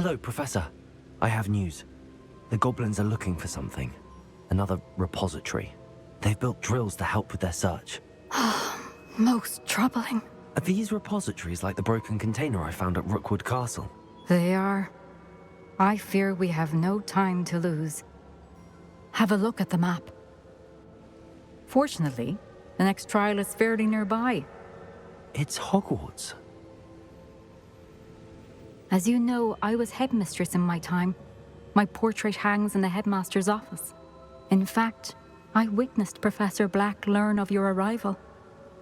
Hello, Professor. I have news. The goblins are looking for something. Another repository. They've built drills to help with their search. Most troubling. Are these repositories like the broken container I found at Rookwood Castle? They are. I fear we have no time to lose. Have a look at the map. Fortunately, the next trial is fairly nearby. It's Hogwarts. As you know, I was headmistress in my time. My portrait hangs in the headmaster's office. In fact, I witnessed Professor Black learn of your arrival.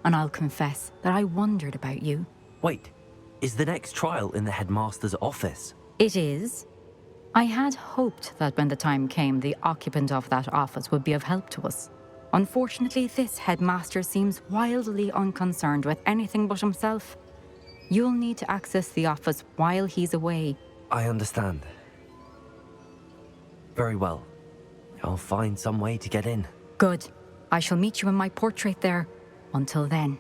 And I'll confess that I wondered about you. Wait, is the next trial in the headmaster's office? It is. I had hoped that when the time came, the occupant of that office would be of help to us. Unfortunately, this headmaster seems wildly unconcerned with anything but himself. You'll need to access the office while he's away. I understand. Very well. I'll find some way to get in. Good. I shall meet you in my portrait there. Until then.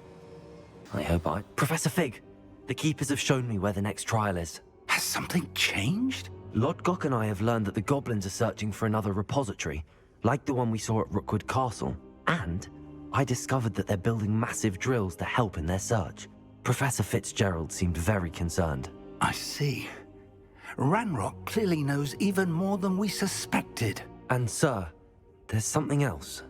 I hope I... Professor Fig, the Keepers have shown me where the next trial is. Has something changed? Lodgok and I have learned that the goblins are searching for another repository, like the one we saw at Rookwood Castle. And I discovered that they're building massive drills to help in their search. Professor Fitzgerald seemed very concerned. I see. Ranrock clearly knows even more than we suspected. And sir, there's something else.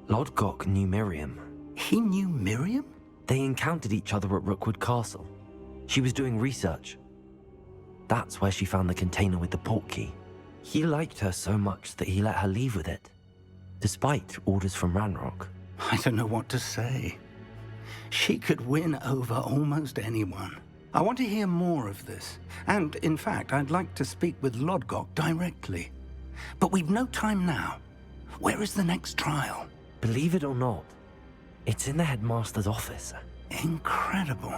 Lodgok knew Miriam. He knew Miriam? They encountered each other at Rookwood Castle. She was doing research. That's where she found the container with the portkey. He liked her so much that he let her leave with it, despite orders from Ranrock. I don't know what to say. She could win over almost anyone. I want to hear more of this. And, in fact, I'd like to speak with Lodgok directly. But we've no time now. Where is the next trial? Believe it or not, it's in the headmaster's office. Incredible.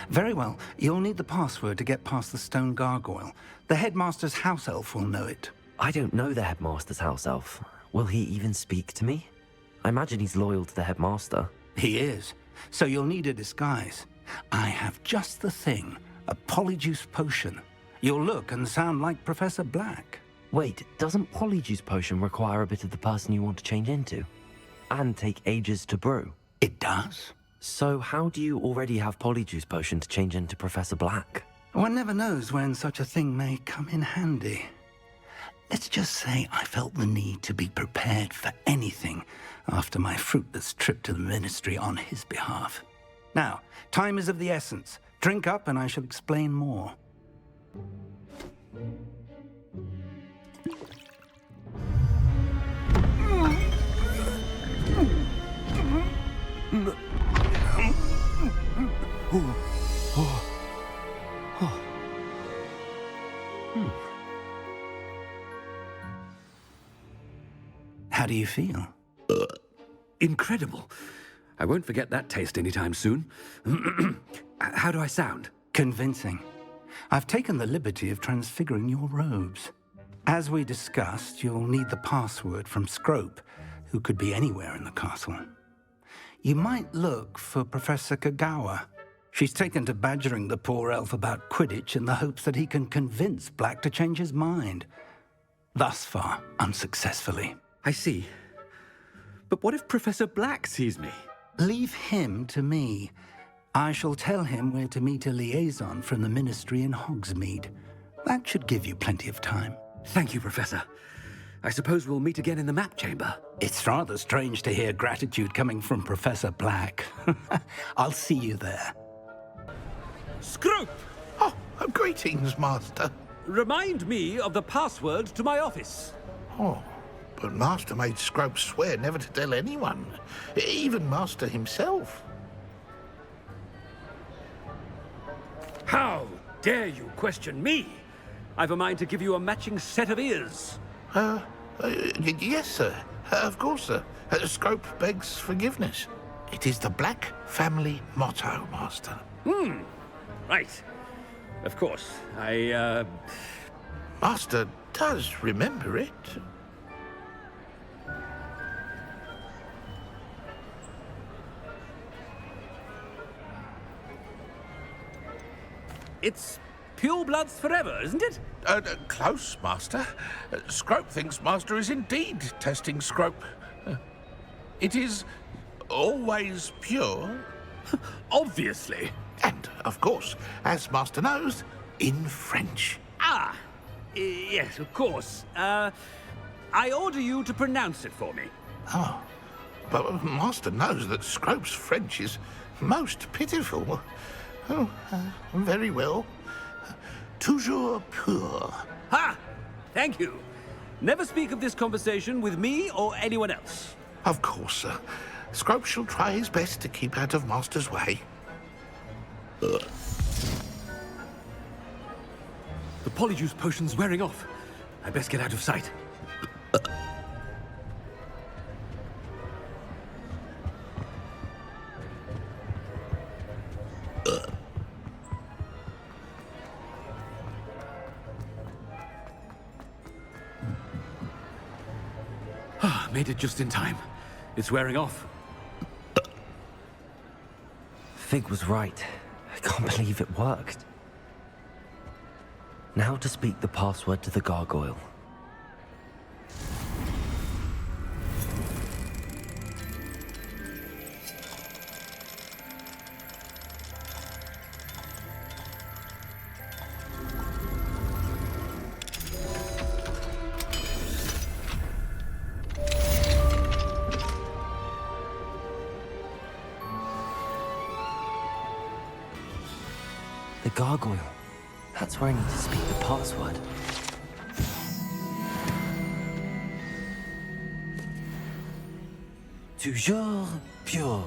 Very well. You'll need the password to get past the stone gargoyle. The headmaster's house elf will know it. I don't know the headmaster's house elf. Will he even speak to me? I imagine he's loyal to the headmaster. He is. So you'll need a disguise. I have just the thing. A polyjuice potion. You'll look and sound like Professor Black. Wait, doesn't Polyjuice Potion require a bit of the person you want to change into? And take ages to brew? It does. So how do you already have Polyjuice Potion to change into Professor Black? One never knows when such a thing may come in handy. Let's just say I felt the need to be prepared for anything after my fruitless trip to the ministry on his behalf. Now, time is of the essence. Drink up and I shall explain more. How do you feel? Incredible. I won't forget that taste anytime soon. How do I sound? Convincing. I've taken the liberty of transfiguring your robes. As we discussed, you'll need the password from Scrope, who could be anywhere in the castle. You might look for Professor Kagawa. She's taken to badgering the poor elf about Quidditch in the hopes that he can convince Black to change his mind. Thus far, unsuccessfully. I see. But what if Professor Black sees me? Leave him to me. I shall tell him where to meet a liaison from the ministry in Hogsmeade. That should give you plenty of time. Thank you, Professor. I suppose we'll meet again in the map chamber. It's rather strange to hear gratitude coming from Professor Black. I'll see you there. Scrope! Oh, greetings, Master. Remind me of the password to my office. Oh, but Master made Scrope swear never to tell anyone, even Master himself. How dare you question me? I've a mind to give you a matching set of ears. Yes, sir. Of course, sir. Scrope begs forgiveness. It is the Black family motto, Master. Right. Of course. Master does remember it. It's pure bloods forever, isn't it? Close, Master. Scrope thinks Master is indeed testing Scrope. It is always pure. Obviously. And, of course, as Master knows, in French. Ah, yes, of course. I order you to pronounce it for me. Oh, but Master knows that Scrope's French is most pitiful. Oh, very well. Toujours pur. Ha! Thank you. Never speak of this conversation with me or anyone else. Of course, sir. Scrope shall try his best to keep out of Master's way. The polyjuice potion's wearing off. I best get out of sight. Made it just in time. It's wearing off. Fig was right. I can't believe it worked. Now to speak the password to the gargoyle. The gargoyle. That's where I need to speak the password. Toujours pure.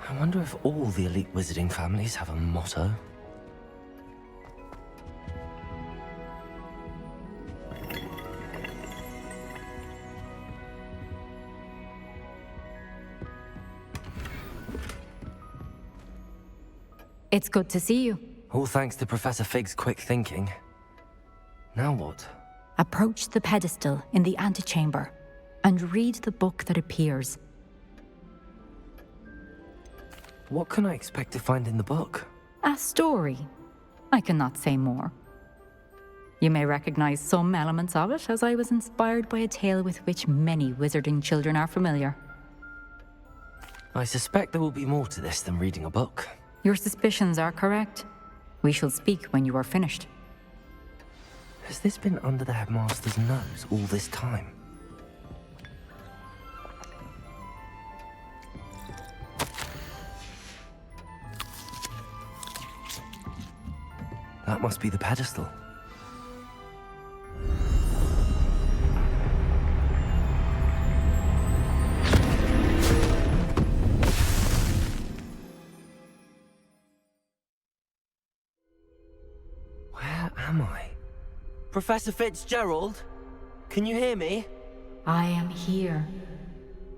I wonder if all the elite wizarding families have a motto. It's good to see you. All thanks to Professor Fig's quick thinking. Now what? Approach the pedestal in the antechamber and read the book that appears. What can I expect to find in the book? A story. I cannot say more. You may recognize some elements of it, as I was inspired by a tale with which many wizarding children are familiar. I suspect there will be more to this than reading a book. Your suspicions are correct. We shall speak when you are finished. Has this been under the headmaster's nose all this time? That must be the pedestal. Where am I? Professor Fitzgerald? Can you hear me? I am here.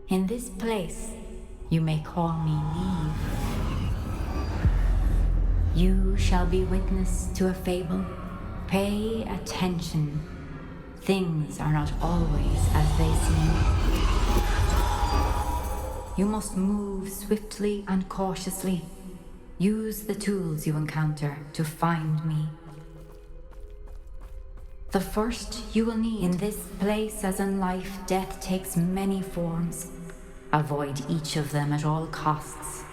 In this place, you may call me Neve. You shall be witness to a fable. Pay attention. Things are not always as they seem. You must move swiftly and cautiously. Use the tools you encounter to find me. The first you will need. In this place, as in life, death takes many forms. Avoid each of them at all costs.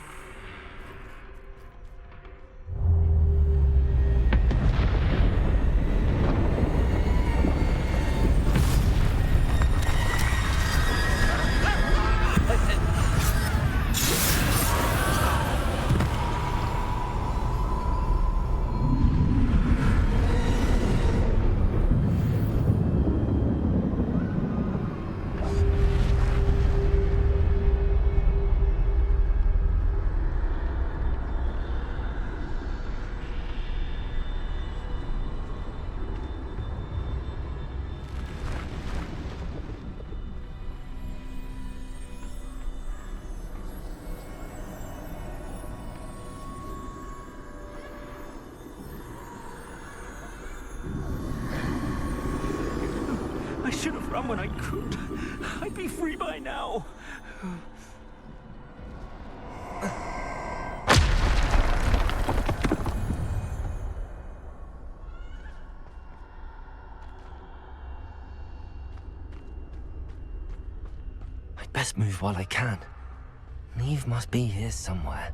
should have run when I could. I'd be free by now. I'd best move while I can. Neve must be here somewhere.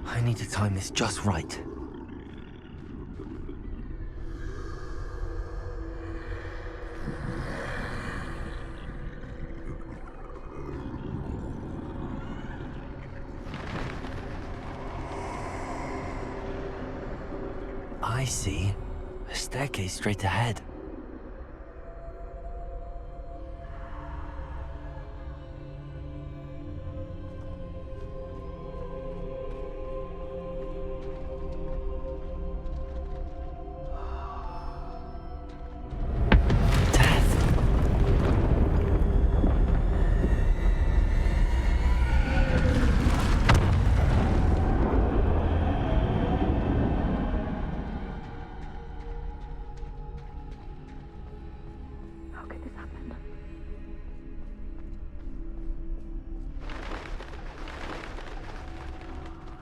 I need to time this just right. I see. A staircase straight ahead.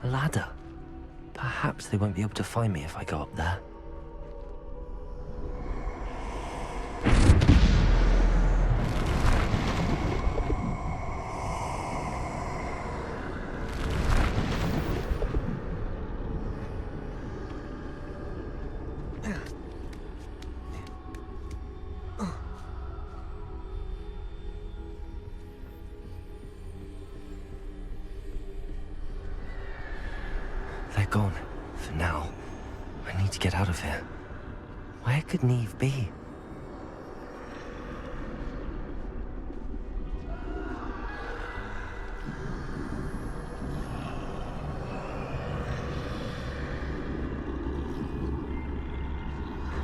A ladder. Perhaps they won't be able to find me if I go up there. They're gone. For now. I need to get out of here. Where could Neve be?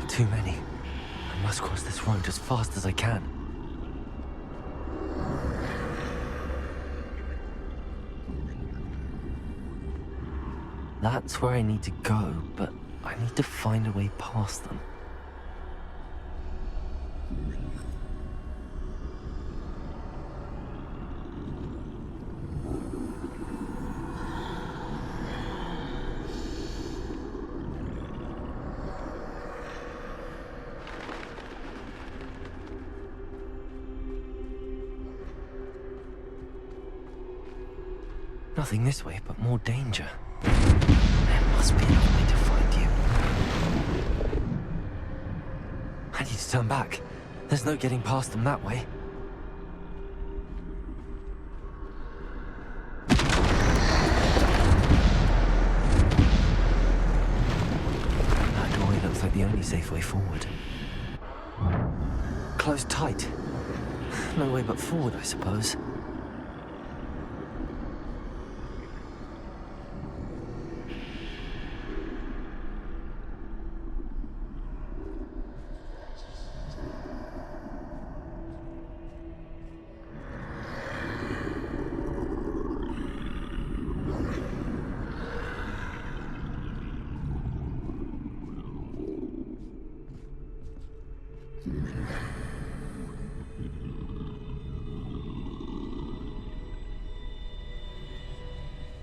Too many. I must cross this road as fast as I can. That's where I need to go, but I need to find a way past them. Nothing this way, but more danger. There must be another way to find you. I need to turn back. There's no getting past them that way. That doorway looks like the only safe way forward. Closed tight. No way but forward, I suppose.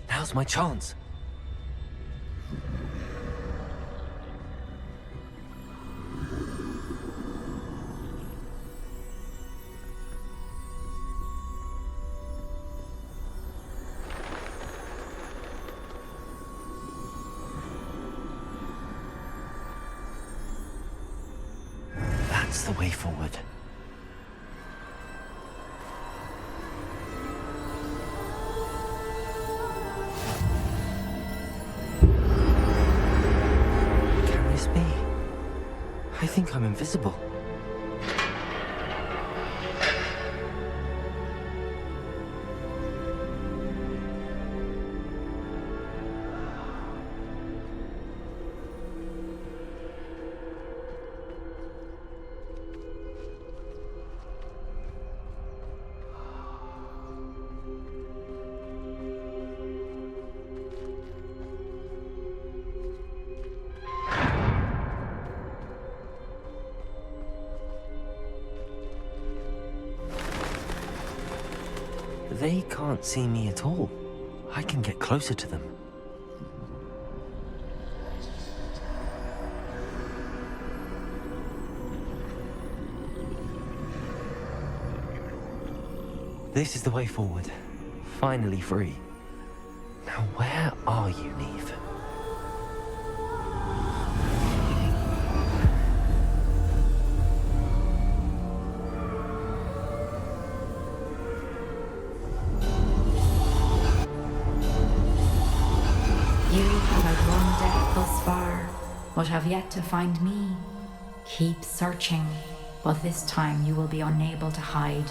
Now's my chance. That's the way forward. I think I'm invisible. They can't see me at all. I can get closer to them. This is the way forward. Finally free. Now where are you, Neve? You have outrun death thus far, but have yet to find me. Keep searching, but this time you will be unable to hide.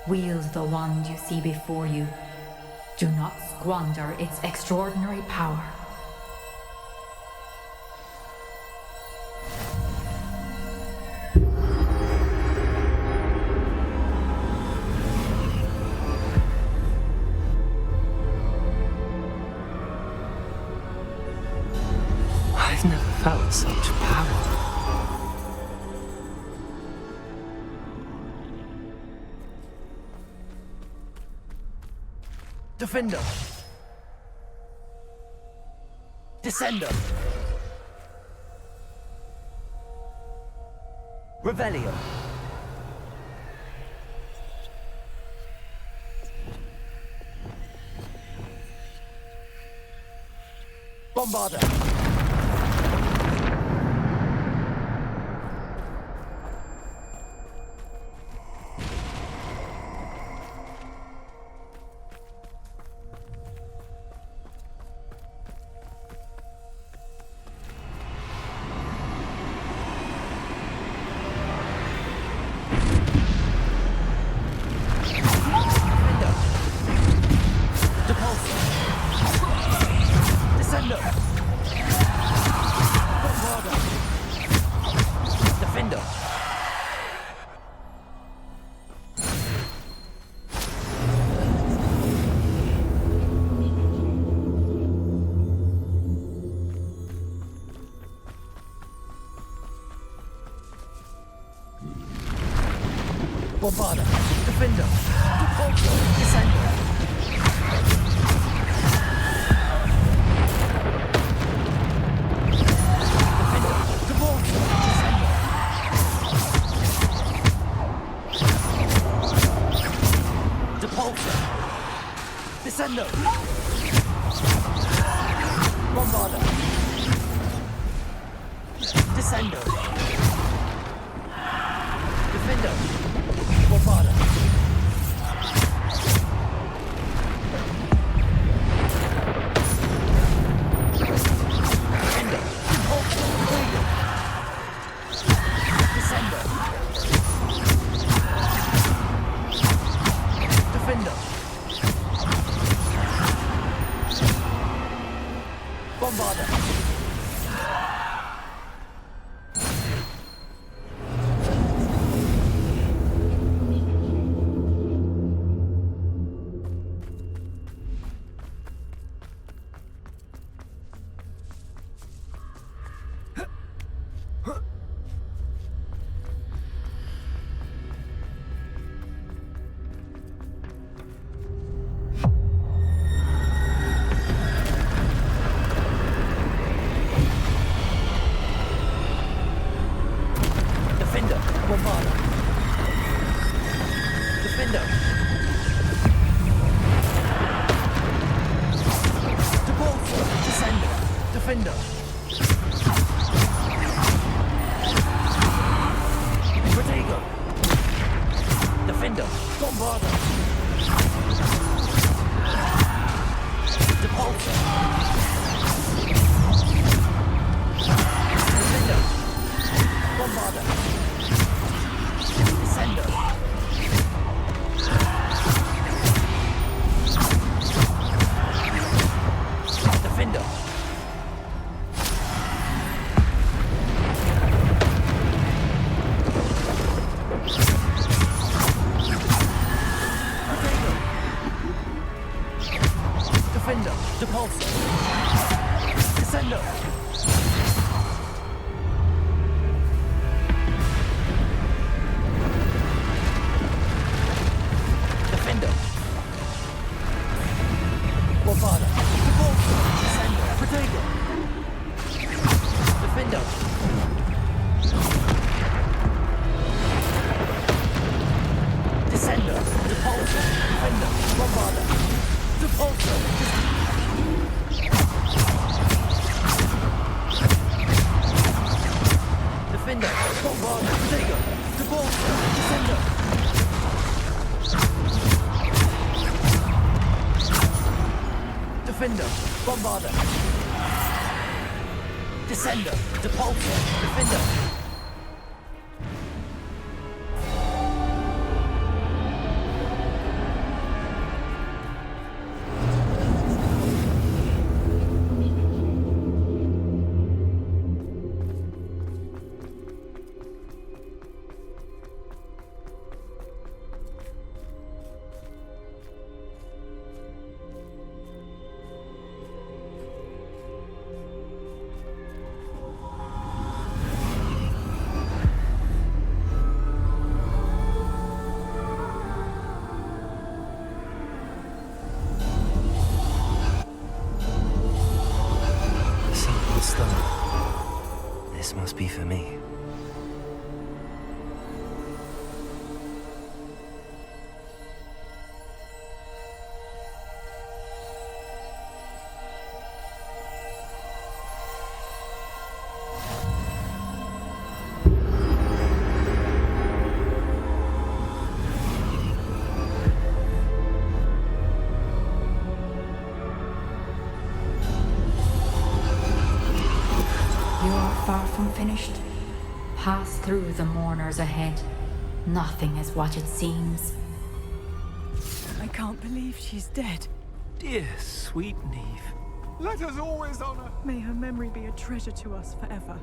Wield the wand you see before you. Do not squander its extraordinary power. I've never felt such power. Defender. Descender. Revelio. Bombarder. Bombarder, Defender, Repulsor, Descender. Defender, Repulsor, Descender. Repulsor, Descender. Bombarder, Descender. Defender. Bombarder. Defender. Repulsor. Freedom. Descender. Defender. Bombarder. Bombarder. Defender. Repulsor. Descender. Defender. Protego. Defender. Bombarder. Repulsor. Defender. Bombarder. Descender. Defender. Defender. Repulsor. Descender. Bombarder. Descender. Depulsor. Defender. Simple stone. This must be for me. You are far from finished. Pass through the mourners ahead. Nothing is what it seems. I can't believe she's dead. Dear sweet Neve. Let us always honor. May her memory be a treasure to us forever.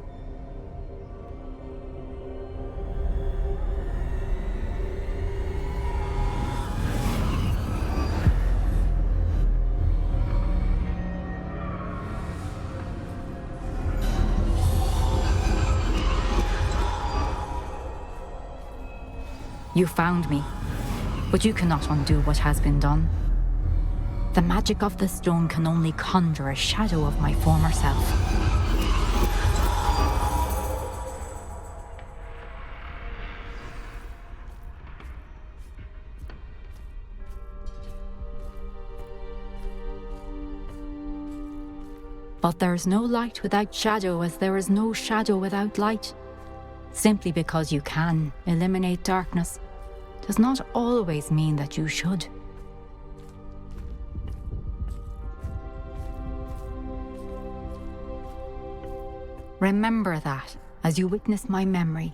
You found me, but you cannot undo what has been done. The magic of the stone can only conjure a shadow of my former self. But there's no light without shadow, as there is no shadow without light. Simply because you can eliminate darkness does not always mean that you should. Remember that as you witness my memory.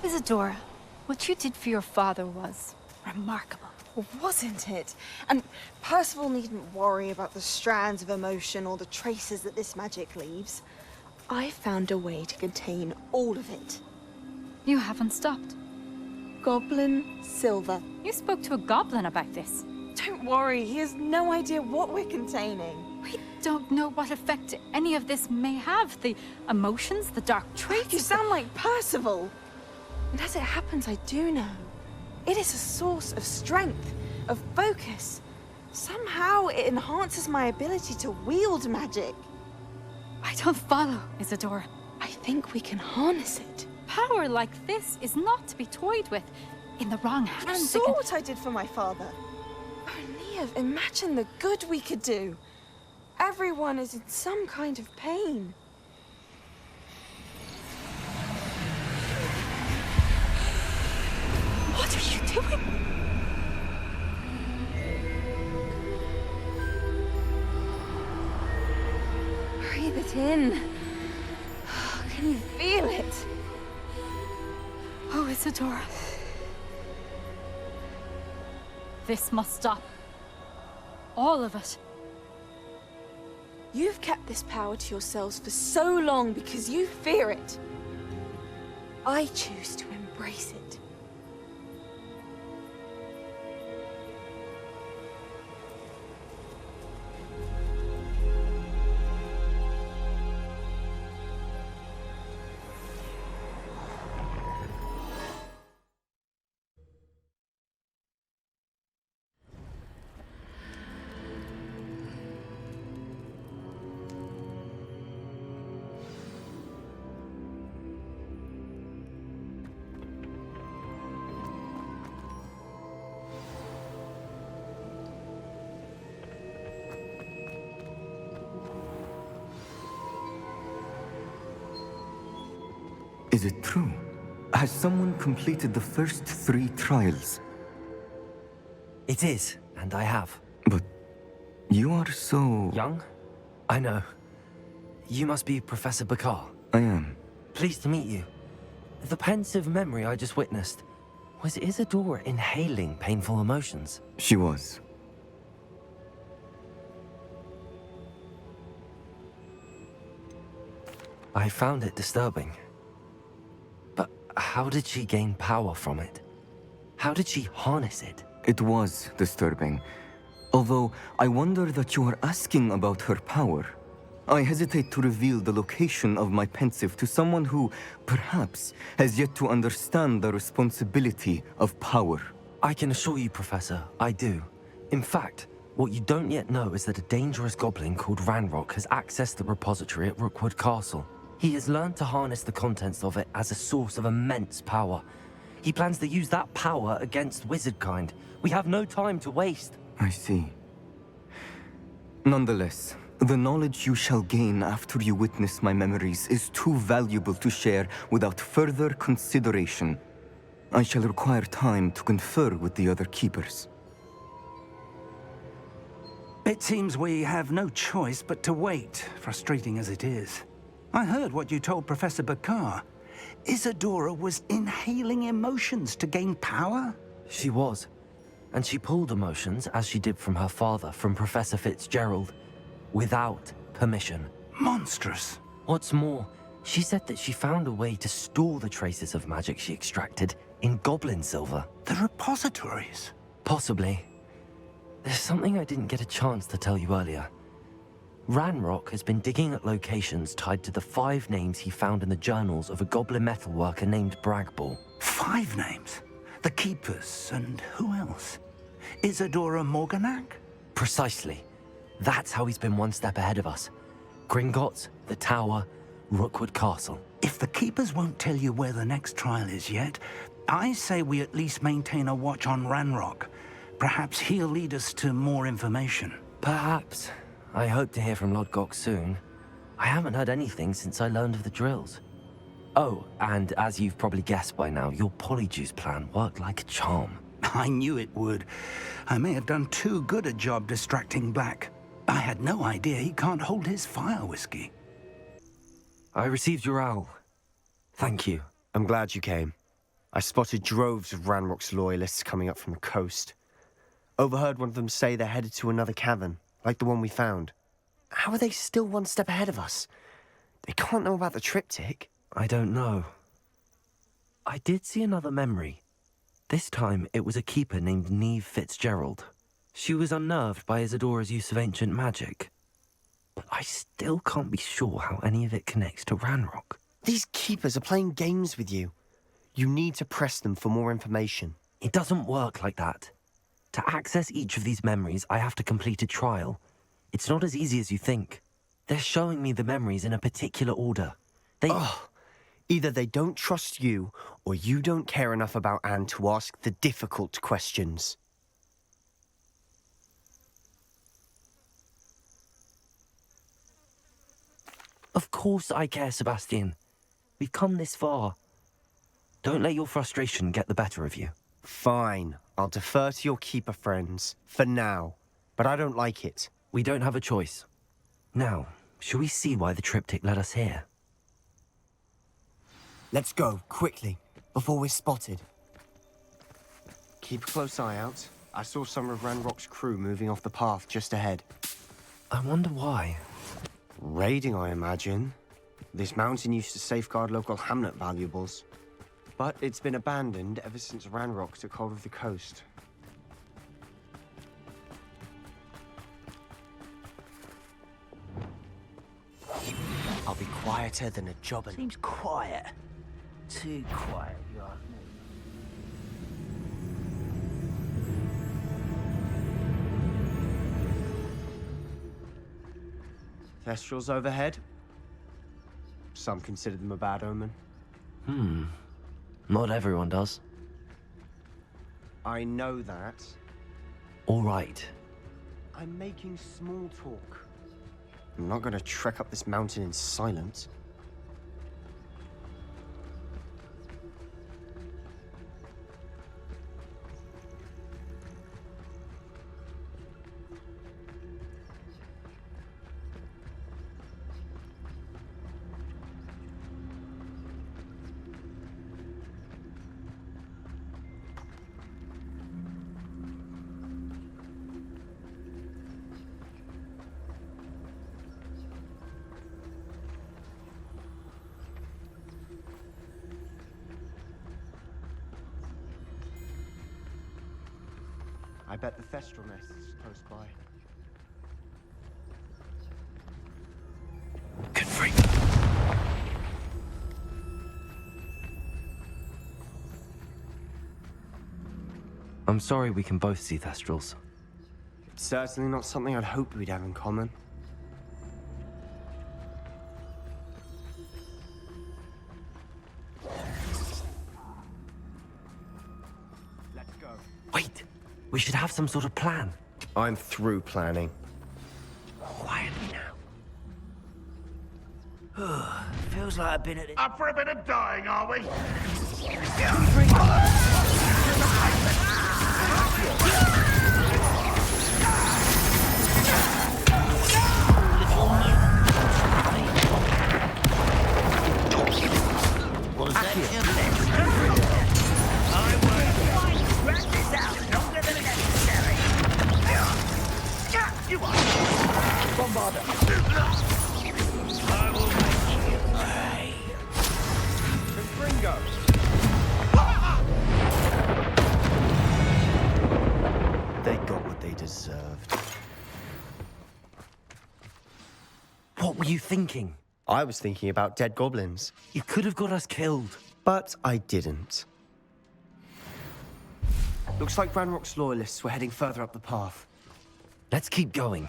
Isadora, what you did for your father was remarkable. Well, wasn't it? And Percival needn't worry about the strands of emotion or the traces that this magic leaves. I found a way to contain all of it. You haven't stopped. Goblin silver. You spoke to a goblin about this. Don't worry, he has no idea what we're containing. We don't know what effect any of this may have. The emotions, the dark traits. You sound like Percival. And as it happens, I do know. It is a source of strength, of focus. Somehow it enhances my ability to wield magic. I don't follow, Isadora. I think we can harness it. Power like this is not to be toyed with. In the wrong You hands, saw what I did for my father. Oh, Neve, imagine the good we could do. Everyone is in some kind of pain. What are you doing? Breathe it in. Can you feel it? Oh, Isadora. This must stop. All of it. You've kept this power to yourselves for so long because you fear it. I choose to embrace it. Is it true? Has someone completed the first 3 trials? It is, and I have. But you are so... Young? I know. You must be Professor Bakar. I am. Pleased to meet you. The pensive memory I just witnessed, was Isadora inhaling painful emotions? She was. I found it disturbing. But how did she gain power from it? How did she harness it? It was disturbing. Although, I wonder that you are asking about her power. I hesitate to reveal the location of my pensive to someone who, perhaps, has yet to understand the responsibility of power. I can assure you, Professor, I do. In fact, what you don't yet know is that a dangerous goblin called Ranrock has accessed the repository at Rookwood Castle. He has learned to harness the contents of it as a source of immense power. He plans to use that power against wizardkind. We have no time to waste. I see. Nonetheless, the knowledge you shall gain after you witness my memories is too valuable to share without further consideration. I shall require time to confer with the other keepers. It seems we have no choice but to wait, frustrating as it is. I heard what you told Professor Bakar. Isadora was inhaling emotions to gain power? She was. And she pulled emotions, as she did from her father, from Professor Fitzgerald, without permission. Monstrous. What's more, she said that she found a way to store the traces of magic she extracted in goblin silver. The repositories? Possibly. There's something I didn't get a chance to tell you earlier. Ranrock has been digging at locations tied to the 5 names he found in the journals of a goblin metalworker named Bragball. 5 names? The Keepers, and who else? Isadora Morganac? Precisely. That's how he's been one step ahead of us. Gringotts, the Tower, Rookwood Castle. If the Keepers won't tell you where the next trial is yet, I say we at least maintain a watch on Ranrock. Perhaps he'll lead us to more information. Perhaps. I hope to hear from Lodgok soon. I haven't heard anything since I learned of the drills. Oh, and as you've probably guessed by now, your polyjuice plan worked like a charm. I knew it would. I may have done too good a job distracting Black. I had no idea he can't hold his fire whiskey. I received your owl. Thank you. I'm glad you came. I spotted droves of Ranrock's loyalists coming up from the coast. Overheard one of them say they're headed to another cavern, like the one we found. How are they still one step ahead of us? They can't know about the triptych. I don't know. I did see another memory. This time, it was a keeper named Neve Fitzgerald. She was unnerved by Isadora's use of ancient magic. But I still can't be sure how any of it connects to Ranrock. These keepers are playing games with you. You need to press them for more information. It doesn't work like that. To access each of these memories, I have to complete a trial. It's not as easy as you think. They're showing me the memories in a particular order. Either they don't trust you, or you don't care enough about Anne to ask the difficult questions. Of course I care, Sebastian. We've come this far. Don't let your frustration get the better of you. Fine. I'll defer to your keeper friends, for now. But I don't like it. We don't have a choice. Now, shall we see why the triptych led us here? Let's go, quickly, before we're spotted. Keep a close eye out. I saw some of Ranrock's crew moving off the path just ahead. I wonder why. Raiding, I imagine. This mountain used to safeguard local hamlet valuables. But it's been abandoned ever since Ranrock took hold of the coast. I'll be quieter than a jobbin. Seems quiet. Too quiet, you ask me. Thestrals overhead. Some consider them a bad omen. Not everyone does. I know that. All right. I'm making small talk. I'm not going to trek up this mountain in silence. I bet the Thestral nest is close by. Good freak. I'm sorry we can both see Thestrals. It's certainly not something I'd hoped we'd have in common. Let's go. Wait! We should have some sort of plan. I'm through planning. Quietly now. Feels like I've been at it. Up for a bit of dying, are we? Was that your I won't drag this out longer than necessary. You are Bombarder. I will make you pay. Ringo! They got what they deserved. What were you thinking? I was thinking about dead goblins. You could have got us killed. But I didn't. Looks like Ranrock's loyalists were heading further up the path. Let's keep going.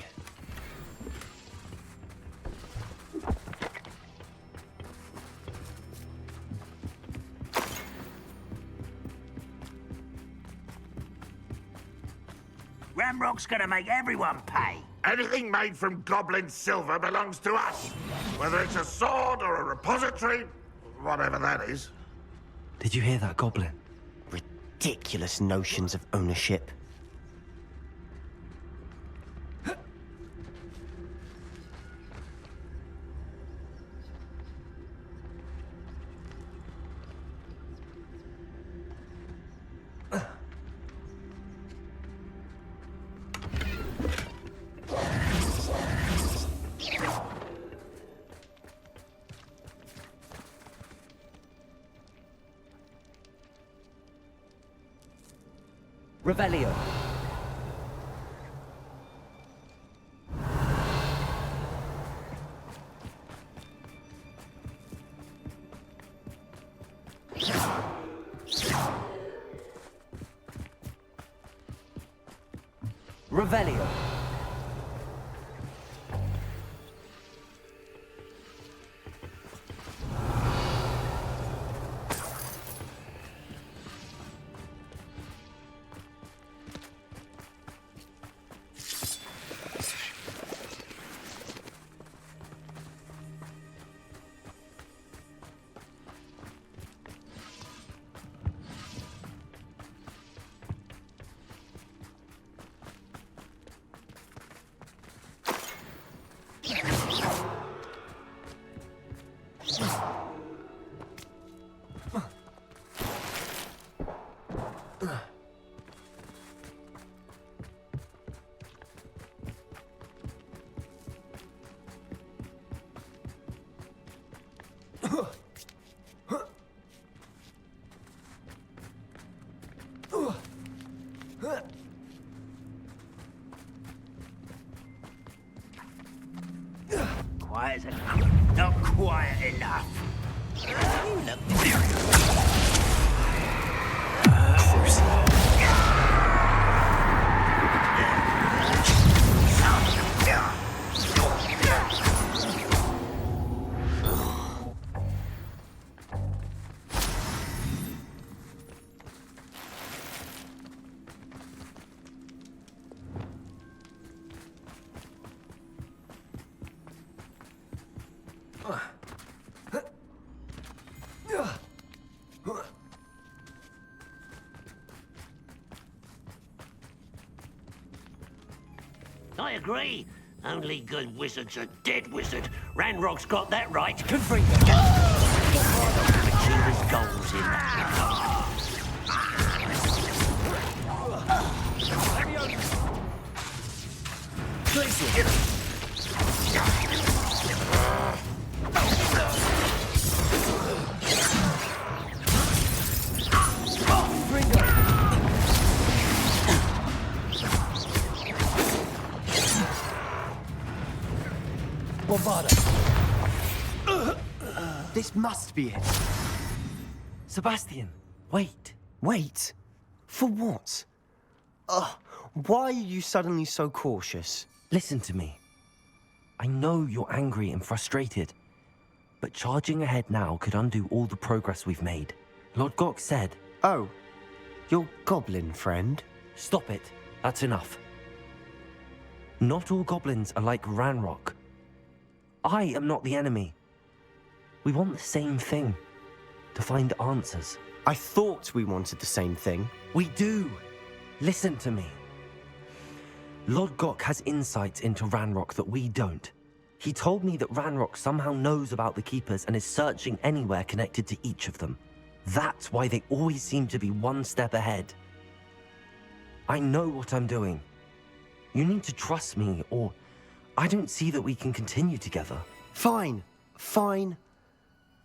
Ramrock's gonna make everyone pay. Anything made from goblin silver belongs to us. Whether it's a sword or a repository, whatever that is. Did you hear that, Goblin? Ridiculous notions of ownership. Revelio. Revelio. Quiet enough. Not quiet enough. You look I agree. Only good wizard's a dead wizard. Ranrock's got that right. Confringo. Achilles goals in that. Bombarda! This must be it. Sebastian, wait. Wait? For what? Why are you suddenly so cautious? Listen to me. I know you're angry and frustrated, but charging ahead now could undo all the progress we've made. Lord Gok said... Oh, your goblin friend? Stop it. That's enough. Not all goblins are like Ranrock. I am not the enemy. We want the same thing. To find answers. I thought we wanted the same thing. We do. Listen to me. Lord Gok has insights into Ranrock that we don't. He told me that Ranrock somehow knows about the Keepers and is searching anywhere connected to each of them. That's why they always seem to be one step ahead. I know what I'm doing. You need to trust me, or I don't see that we can continue together. Fine. Fine.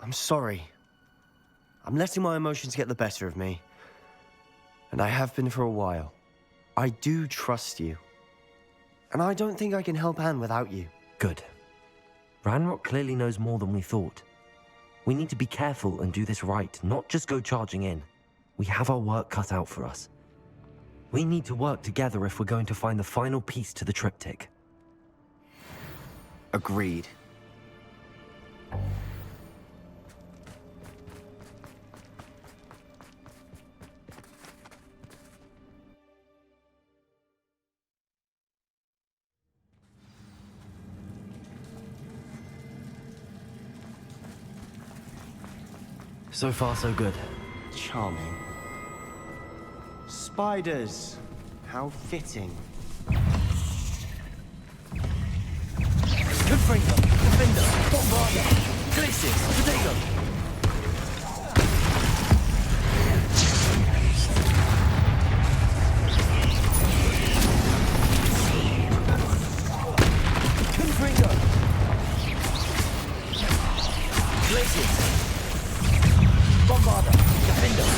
I'm sorry. I'm letting my emotions get the better of me. And I have been for a while. I do trust you. And I don't think I can help Anne without you. Good. Ranrock clearly knows more than we thought. We need to be careful and do this right, not just go charging in. We have our work cut out for us. We need to work together if we're going to find the final piece to the triptych. Agreed. So far, so good. Charming. Spiders. How fitting. Confringo, Defender, Bombarda, Glacius, Potato. Confringo. Glacius. Bombarda, Defender.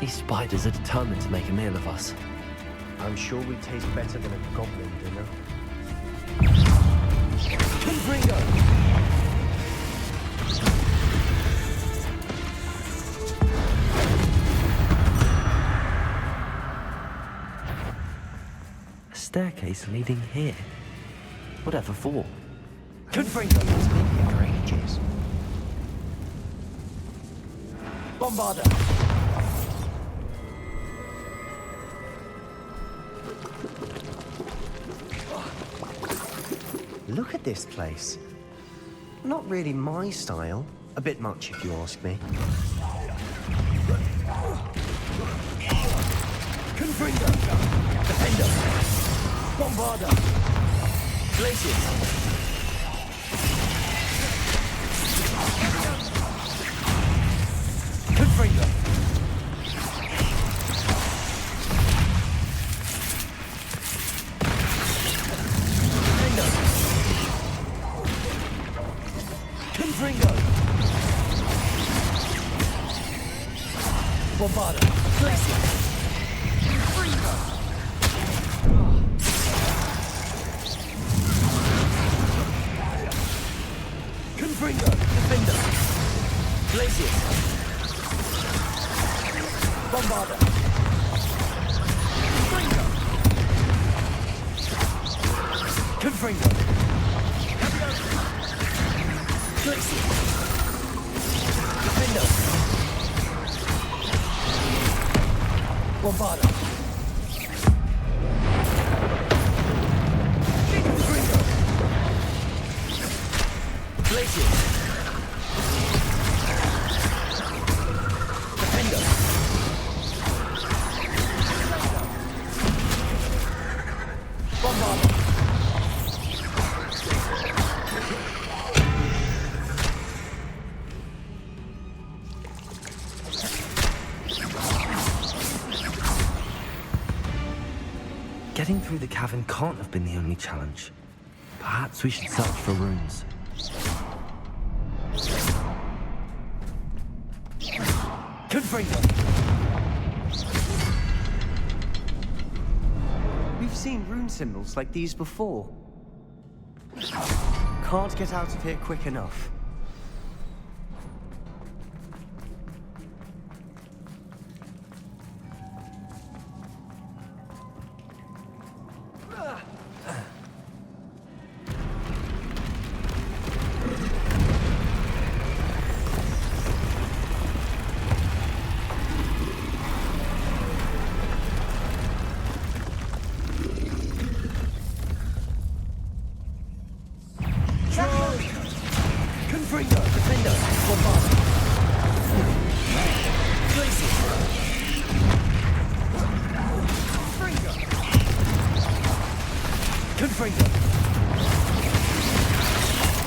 These spiders are determined to make a meal of us. I'm sure we taste better than a goblin dinner. Confringo! A staircase leading here. Whatever for? Confringo! It's been here for ages. Bombarda! Look at this place. Not really my style. A bit much, if you ask me. Confringo! Defender! Bombarda! Glacius! Confringo! Confringo! Bombarda! Glacius! Confringo! Defender! Glacius! Bombarda! Confringo! Confringo. Glacier. Defender. Bombarda. Confringo. Glacier. Defender. Bombarda. Getting through the cavern can't have been the only challenge. Perhaps we should search for runes. Confringo. We've seen rune symbols like these before. Can't get out of here quick enough. Confringo. Defender. Bombarda. Glacier. Confringo.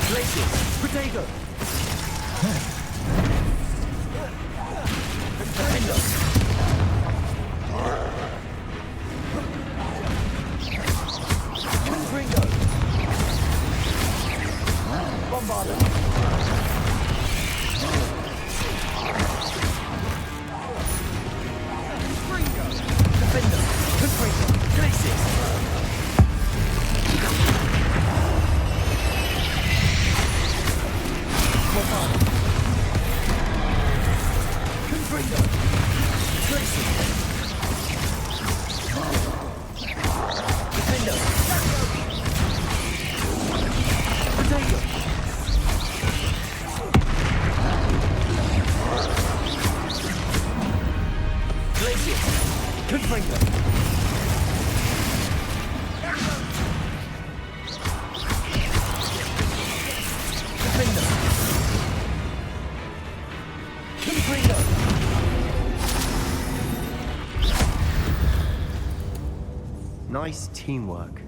Glacier. Protego. Defender. Confringo. Bombarda. Defender. Confringo. Glacier. Bombarda. Confringo. Glacier. Defender. Protego. Glacier. Confringo. Defender. Confringo. Nice teamwork.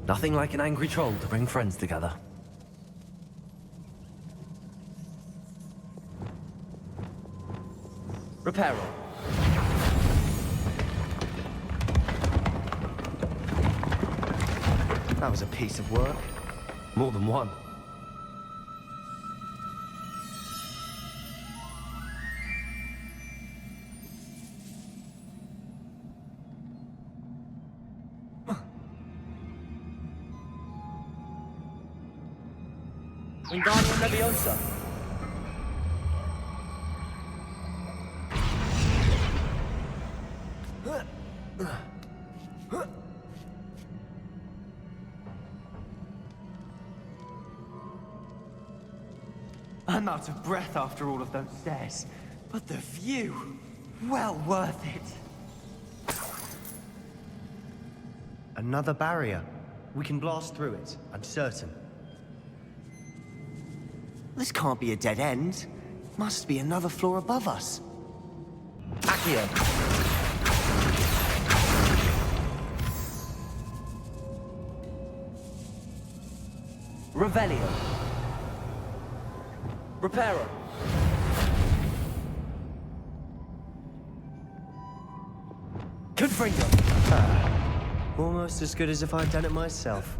Nothing like an angry troll to bring friends together. Reparo. That was a piece of work. More than one. Wingardium Leviosa. I'm out of breath after all of those stairs, but the view, well worth it. Another barrier. We can blast through it, I'm certain. This can't be a dead end. Must be another floor above us. Accio. Revelio. Reparo. Confringo. Almost as good as if I'd done it myself.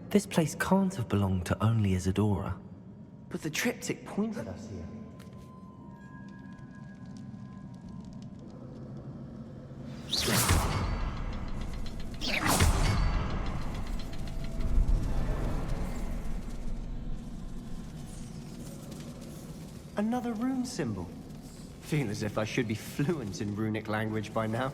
This place can't have belonged to only Isadora. But the triptych pointed us here. Another rune symbol. Feel as if I should be fluent in runic language by now.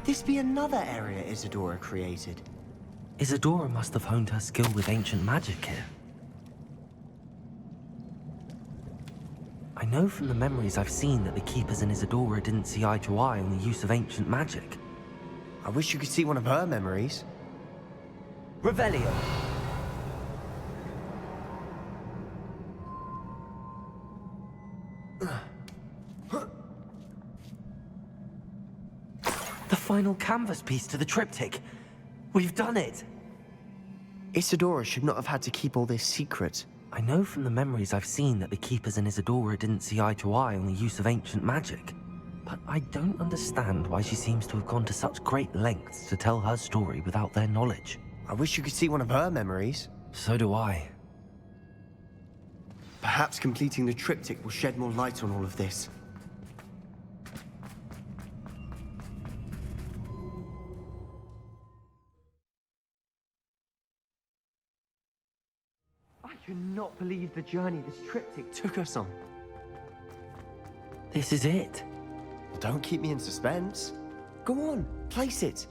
Could this be another area Isadora created? Isadora must have honed her skill with ancient magic here. I know from the memories I've seen that the Keepers and Isadora didn't see eye to eye on the use of ancient magic. I wish you could see one of her memories. Revelio! The final canvas piece to the triptych. We've done it! Isadora should not have had to keep all this secret. I know from the memories I've seen that the Keepers and Isadora didn't see eye to eye on the use of ancient magic. But I don't understand why she seems to have gone to such great lengths to tell her story without their knowledge. I wish you could see one of her memories. So do I. Perhaps completing the triptych will shed more light on all of this. I cannot believe the journey this triptych took us on. This is it. Don't keep me in suspense. Go on, place it.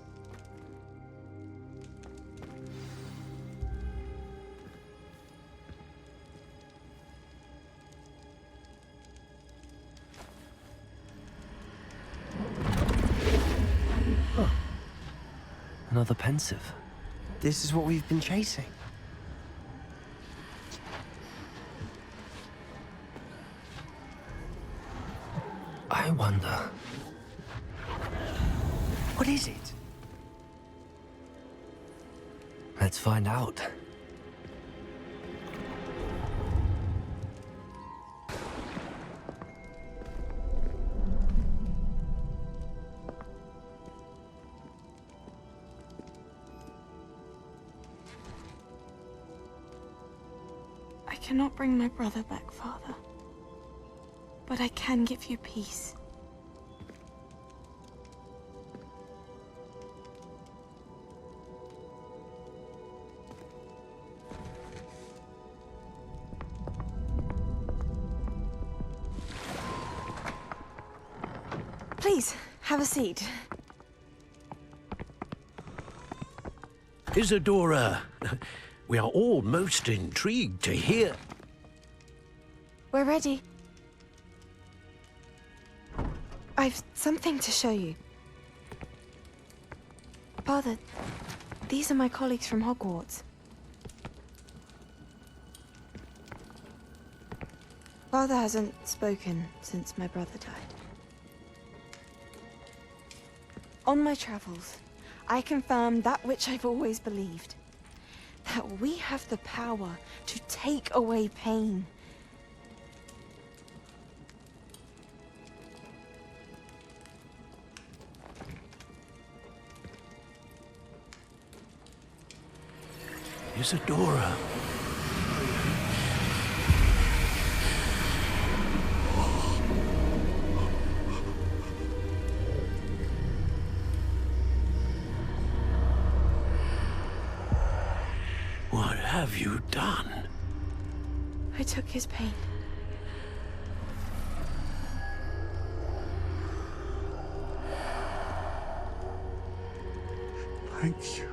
Huh. Another pensive. This is what we've been chasing. I wonder... What is it? Let's find out. I cannot bring my brother back, Father. But I can give you peace. Please, have a seat. Isadora, we are all most intrigued to hear. We're ready. I've something to show you. Father, these are my colleagues from Hogwarts. Father hasn't spoken since my brother died. On my travels, I confirmed that which I've always believed. That we have the power to take away pain. Isadora. What have you done? I took his pain. Thank you.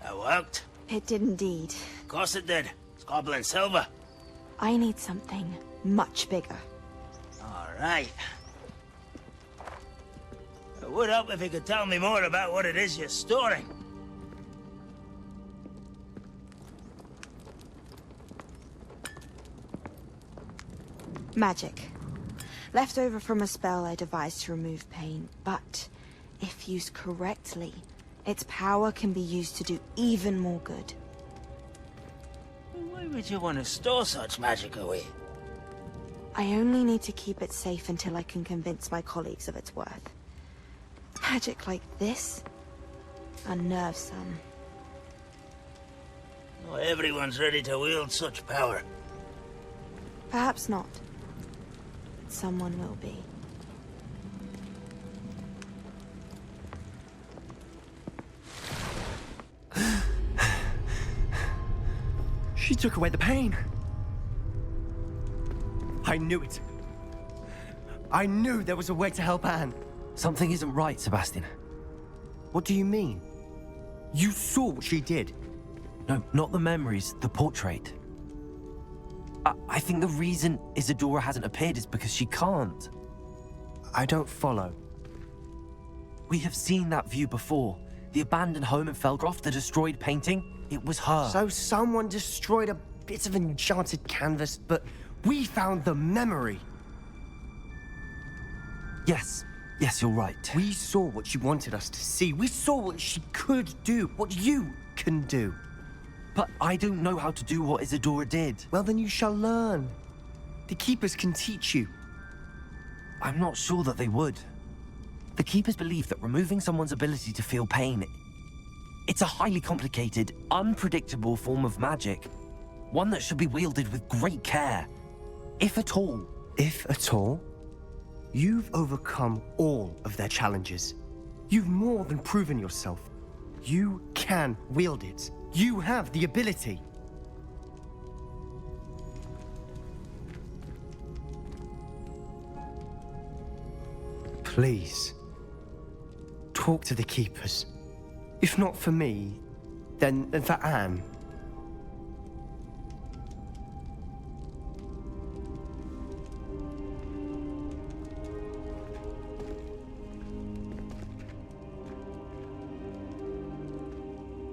That worked? It did indeed. Of course it did. It's goblin silver. I need something much bigger. All right. It would help if you could tell me more about what it is you're storing. Magic. Left over from a spell I devised to remove pain, but if used correctly, its power can be used to do even more good. Why would you want to store such magic away? I only need to keep it safe until I can convince my colleagues of its worth. Magic like this unnerves some. Not everyone's ready to wield such power. Perhaps not. Someone will be. She took away the pain. I knew it. I knew there was a way to help Anne. Something isn't right, Sebastian. What do you mean? You saw what she did. No, not the memories, the portrait. I think the reason Isadora hasn't appeared is because she can't. I don't follow. We have seen that view before. The abandoned home in Felgroth, the destroyed painting, it was her. So someone destroyed a bit of enchanted canvas, but we found the memory. Yes, you're right. We saw what she wanted us to see. We saw what she could do, what you can do. But I don't know how to do what Isadora did. Well, then you shall learn. The Keepers can teach you. I'm not sure that they would. The Keepers believe that removing someone's ability to feel pain, it's a highly complicated, unpredictable form of magic. One that should be wielded with great care. If at all. If at all? You've overcome all of their challenges. You've more than proven yourself. You can wield it. You have the ability. Please, talk to the Keepers. If not for me, then for Anne.